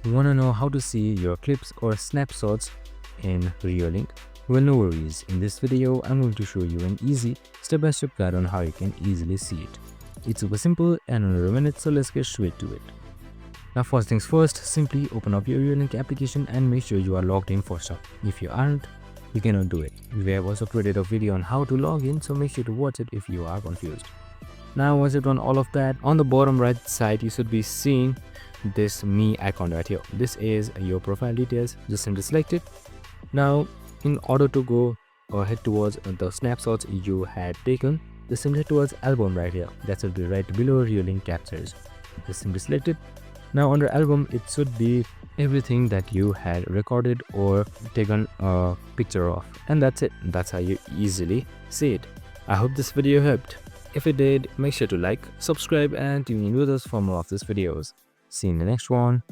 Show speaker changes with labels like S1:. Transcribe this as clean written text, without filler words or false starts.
S1: Wanna know how to see your clips or snapshots in Reolink? Well, no worries. In this video, I'm going to show you an easy step-by-step guide on how you can easily see it. It's super simple and under a minute, so let's get straight to it. Now, first things first, simply open up your Reolink application and make sure you are logged in first up. If you aren't, you cannot do it. We have also created a video on how to log in, so make sure to watch it if you are confused. Now, once you've done all of that, on the bottom right side, you should be seeing this me icon right here. This is your profile details. Just simply select it. Now, in order to go or head towards the snapshots you had taken, just simply head towards album right here. That should be right below Reolink captures. Just simply select it. Now under album, it should be everything that you had recorded or taken a picture of, and that's it. That's how you easily see it. I hope this video helped. If it did, make sure to like, subscribe and tune in with us for more of these videos. See you in the next one.